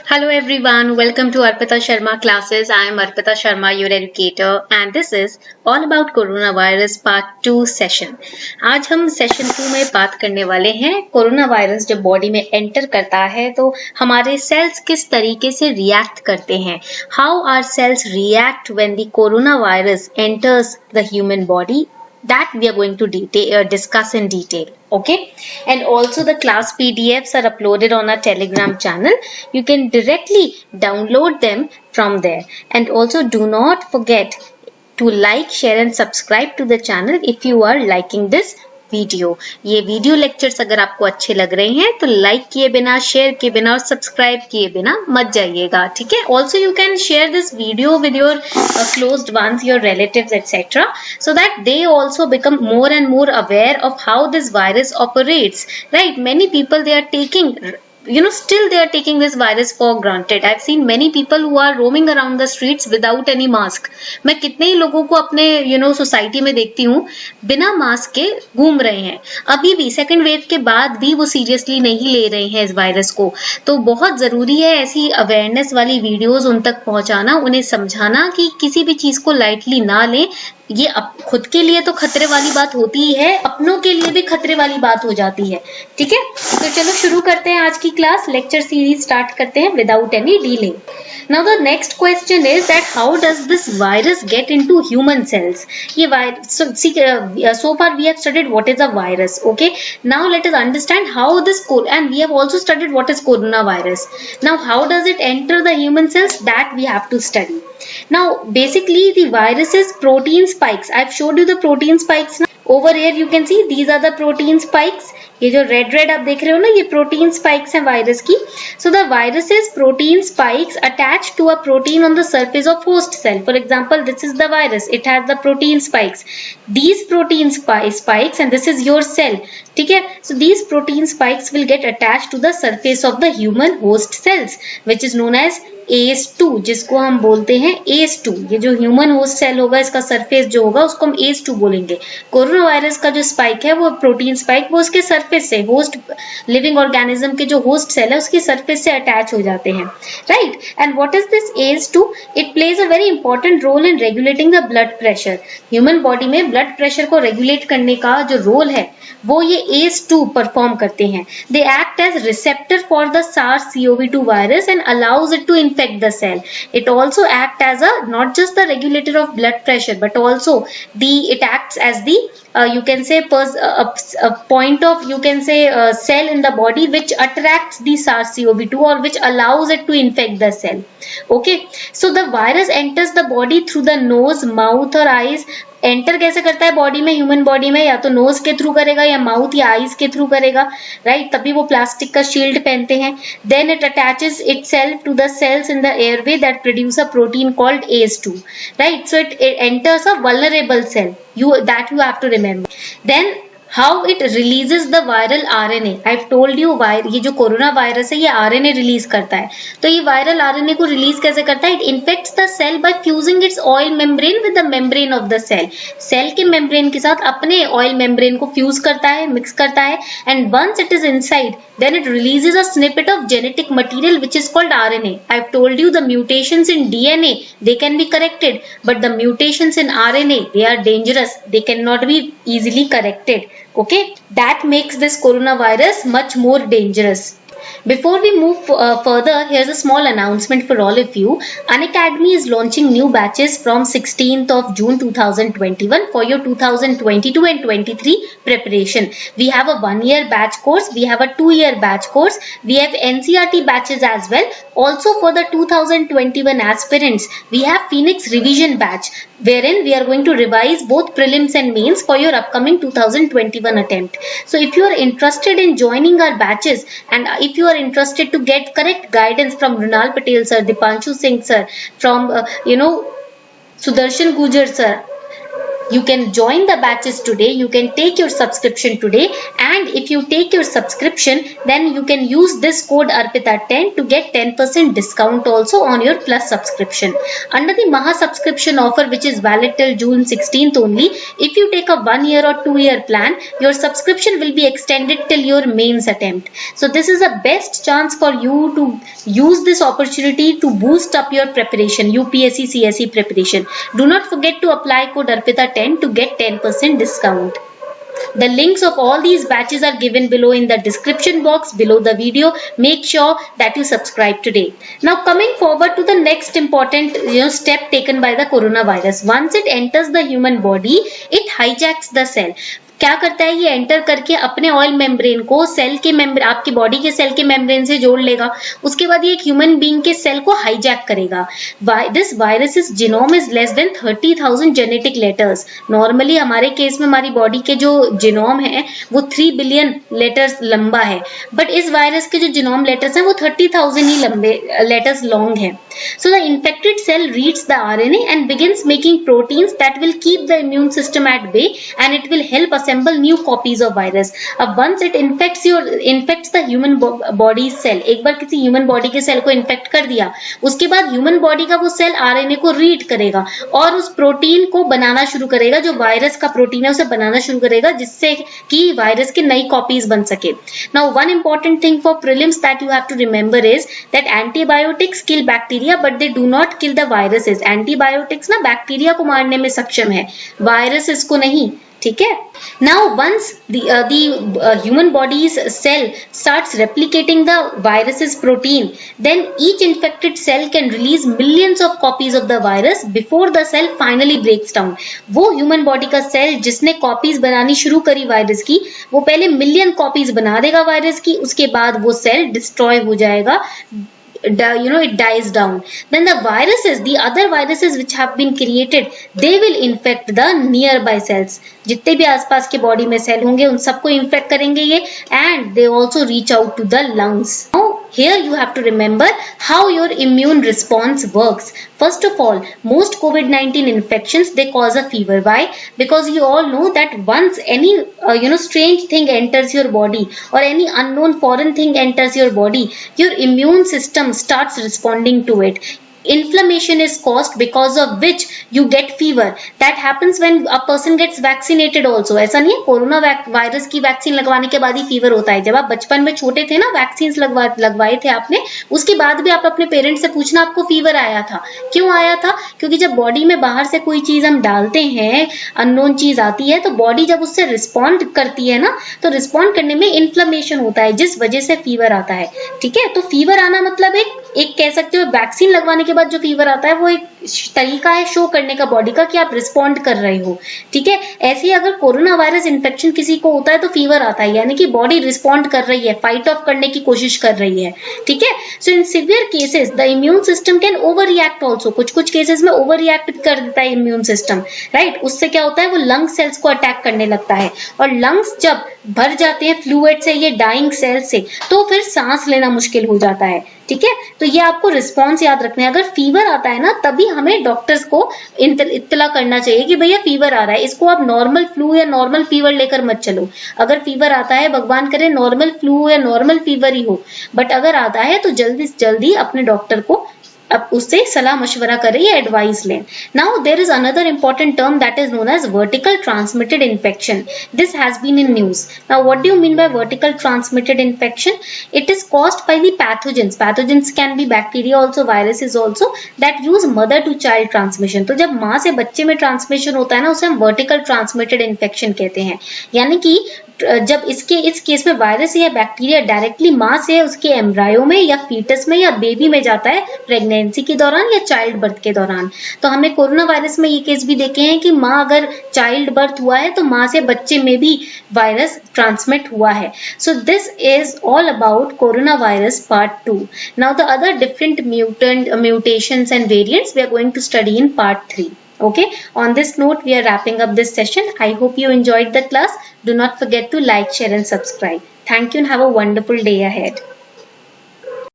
Hello everyone, welcome to Arpita Sharma classes. I am Arpita Sharma, your educator, and this is all about coronavirus part 2 session. आज हम session 2 में बात करने वाले हैं corona virus जब बॉडी में एंटर करता है तो हमारे सेल्स किस तरीके से रिएक्ट करते हैं. How are cells react when the corona virus enters the human body. That we are going to discuss in detail. Okay, and also the class PDFs are uploaded on our Telegram channel. You can directly download them from there, and also do not forget to like, share and subscribe to the channel if you are liking this video. ये video lectures अगर आपको अच्छे लग रहे हैं तो like किए बिना, शेयर किए बिना और सब्सक्राइब किए बिना मत जाइएगा. ठीक है. Also you can share this video with your closed ones, your relatives etcetera, so that they also become more and more aware of how this virus operates. Right, many people they are taking still they are taking this virus for granted. I've seen many people who are roaming around the streets without any mask. मैं कितने ही लोगों को अपने society में देखती हूँ बिना mask के घूम रहे हैं. अभी भी सेकेंड वेव के बाद भी वो सीरियसली नहीं ले रहे हैं इस वायरस को. तो बहुत जरूरी है ऐसी अवेयरनेस वाली वीडियोस उन तक पहुंचाना, उन्हें समझाना कि किसी भी चीज को लाइटली ना लें. ये खुद के लिए तो खतरे वाली बात होती ही है, अपनों के लिए भी खतरे वाली बात हो जाती है. ठीक है, तो चलो शुरू करते हैं आज की क्लास. लेक्चर सीरीज स्टार्ट करते हैं without any delay. Now the next question is that how does this virus get into human cells? ये virus, so far we have studied what is a virus. Okay, now let us understand how this and we have also studied what is coronavirus. Now how does it enter the human cells? That we have to study. Now basically the virus is protein spikes. I've showed you the protein spikes now. Over here you can see these are the protein spikes. ये जो red आप देख रहे हो ना, ये protein spikes हैं virus की. So the virus is protein spikes attached to a protein on the surface of host cell. For example this is the virus, it has the protein spikes. These protein spikes and this is your cell. ठीक है, so these protein spikes will get attached to the surface of the human host cells which is known as ACE2, जिसको हम बोलते हैं ACE2. ये जो human host cell होगा, इसका सरफेस जो होगा उसको हम ACE2 बोलेंगे. कोरोना वायरस का जो स्पाइक है वो प्रोटीन स्पाइक, वो उसके सरफेस से होस्ट लिविंग ऑर्गेनिज्म के जो होस्ट सेल है उसकी सरफेस से अटैच हो जाते हैं. Right, and what is this ACE2? It plays a very important role in regulating the blood pressure. Human body में ब्लड प्रेशर को रेगुलेट करने का जो रोल है वो ये ACE2 परफॉर्म करते हैं. They act as receptor for the SARS-CoV-2 virus and allows it to infect the cell. It also acts as a not just the regulator of blood pressure but also it acts as the you can say a point of cell in the body which attracts the SARS-CoV-2 or which allows it to infect the cell. Okay, so the virus enters the body through the nose, mouth or eyes. Enter कैसे करता है body में, human body में? या तो knows के through करेगा या माउथ या आईज के थ्रू करेगा. राइट, तभी वो प्लास्टिक का शील्ड पहनते हैं. Then it attaches itself to the cells in the airway that produce a protein called ACE2. Right, so it enters a vulnerable cell. You have to remember. Then how it releases the viral RNA. I've told you ये जो corona virus है ये RNA release करता है. तो ये viral RNA को release कैसे करता है? It infects the cell by fusing its oil membrane with the membrane of the cell. Cell के मेम्ब्रेन के साथ अपने ऑयल मेम्ब्रेन को फ्यूज करता है, मिक्स करता है, and once it is inside, then it releases a snippet of genetic material which is called RNA. I've told you the mutations in DNA, they can be corrected, but the mutations in RNA, they are dangerous. They cannot be easily corrected. Okay, that makes this coronavirus much more dangerous. Before we move further, here's a small announcement for all of you. Unacademy is launching new batches from 16th of June 2021 for your 2022 and 23 preparation. We have a 1-year batch course, we have a 2-year batch course, we have NCERT batches as well. Also for the 2021 aspirants, we have Phoenix revision batch wherein we are going to revise both prelims and mains for your upcoming 2021 attempt. So if you are interested in joining our batches and if you are interested to get correct guidance from Runal Patel sir, Dipanshu Singh sir, from Sudarshan Gujar sir, You can join the batches today. You can take your subscription today, and if you take your subscription, then you can use this code ARPITA10 to get 10% discount also on your Plus subscription. Under the Maha subscription offer, which is valid till June 16th only, if you take a 1 year or 2 year plan, your subscription will be extended till your mains attempt. So this is the best chance for you to use this opportunity to boost up your preparation, UPSC CSE preparation. Do not forget to apply code ARPITA10 to get 10% discount. The links of all these batches are given below in the description box below the video. Make sure that you subscribe today. Now coming forward to the next important step taken by the coronavirus. Once it enters the human body, it hijacks the cell. क्या करता है, ये enter करके अपने oil membrane को cell के आपकी body के सेल के मेम्ब्रेन से जोड़ लेगा. उसके बाद ये एक ह्यूमन बीइंग के सेल को हाईजैक करेगा. This virus genome is less than 30,000 genetic letters. Normally हमारे केस में हमारी बॉडी के जो जीनोम है वो 3 बिलियन लेटर्स लंबा है, बट इस वायरस के जो जीनोम लेटर्स हैं वो 30,000 ही लंबे लेटर्स लॉन्ग है. So the infected cell reads the RNA and begins making proteins that will keep the immune system at bay, and it will help assemble new copies of virus. अब once it infects the human body cell, एक बार किसी human body के cell को infect कर दिया, उसके बाद human body का वो सेल RNA को रीड करेगा और उस प्रोटीन को बनाना शुरू करेगा. जो वायरस का प्रोटीन है उसे बनाना शुरू करेगा जिससे कि वायरस की नई कॉपीज बन सके. Now one important thing for prelims that you have to remember is that antibiotics kill bacteria, but they do not kill the viruses. Antibiotics ना बैक्टीरिया को मारने में सक्षम है, वायरसेस को नहीं. ठीक है. Now once the human body's cell starts replicating the virus's protein, then each infected cell can release millions of copies of the virus before the cell finally breaks down. वो human body का cell जिसने copies बनानी शुरू करी virus की, वो पहले million copies बना देगा वायरस की, उसके बाद वो सेल डिस्ट्रॉय हो जाएगा. It dies down. Then the other viruses which have been created, they will infect the nearby cells. जितने भी आसपास के बॉडी में सेल होंगे उन सबको इन्फेक्ट करेंगे ये, and they also reach out to the lungs. Now here you have to remember how your immune response works. First of all, most COVID-19 infections, they cause a fever. Why? Because you all know that once any strange thing enters your body or any unknown foreign thing enters your body, your immune system starts responding to it. Inflammation is caused, because of which you get fever. That happens when a person gets vaccinated also. ऐसा नहीं है corona virus की vaccine लगवाने के बाद ही fever होता है. जब आप बचपन में छोटे थे ना, वैक्सीन लगवाए थे आपने, उसके बाद भी आप अपने पेरेंट्स से पूछना आपको फीवर आया था. क्यों आया था? क्योंकि जब बॉडी में बाहर से कोई चीज हम डालते हैं, अननोन चीज आती है, तो बॉडी जब उससे रिस्पॉन्ड करती है ना, तो रिस्पॉन्ड करने में इन्फ्लेमेशन होता है, जिस वजह से फीवर आता है. ठीक है. तो फीवर आना मतलब एक कह सकते हो वैक्सीन लगवाने के बाद जो फीवर आता है वो एक तरीका है शो करने का बॉडी का कि आप रिस्पॉन्ड कर रहे हो. ठीक है. ऐसे ही अगर कोरोना वायरस इन्फेक्शन किसी को होता है तो फीवर आता है, यानी कि बॉडी रिस्पॉन्ड कर रही है, फाइट ऑफ करने की कोशिश कर रही है. ठीक है. So in severe cases the immune system can overreact also. कुछ केसेस में ओवर रिएक्ट कर देता है इम्यून सिस्टम. राइट. उससे क्या होता है, वो लंग सेल्स को अटैक करने लगता है, और लंग्स जब भर जाते हैं फ्लूइड से, ये डाइंग सेल से, तो फिर सांस लेना मुश्किल हो जाता है. ठीक है. तो ये आपको रिस्पॉन्स याद रखना है. अगर फीवर आता है ना, तभी हमें डॉक्टर्स को इत्तला करना चाहिए कि भैया फीवर आ रहा है. इसको आप नॉर्मल फ्लू या नॉर्मल फीवर लेकर मत चलो. अगर फीवर आता है, भगवान करे नॉर्मल फ्लू या नॉर्मल फीवर ही हो, बट अगर आता है तो जल्दी से जल्दी अपने डॉक्टर को अब उससे सलाह मशवरा करें या एडवाइस लें. Now there is another important term that is known as vertical transmitted infection. This has been in news. Now what do you mean by vertical transmitted infection? It is caused by the pathogens. Pathogens can be bacteria also, viruses also, that use mother to child transmission. तो जब माँ से बच्चे में transmission होता है ना, उसे हम वर्टिकल ट्रांसमिटेड इन्फेक्शन कहते हैं. यानी कि जब इस केस में वायरस या बैक्टीरिया डायरेक्टली माँ से उसके एम्ब्रायो में या फीटस में या बेबी में जाता है प्रेगनेंसी के दौरान या चाइल्ड बर्थ के दौरान. तो हमने कोरोना वायरस में ये केस भी देखे हैं कि माँ अगर चाइल्ड बर्थ हुआ है तो माँ से बच्चे में भी वायरस ट्रांसमिट हुआ है. So this is all about corona virus part 2. Now the other different mutations and variants we are going to study in part 3. Okay, on this note we are wrapping up this session. I hope you enjoyed the class. Do not forget to like, share and subscribe. Thank you and have a wonderful day ahead.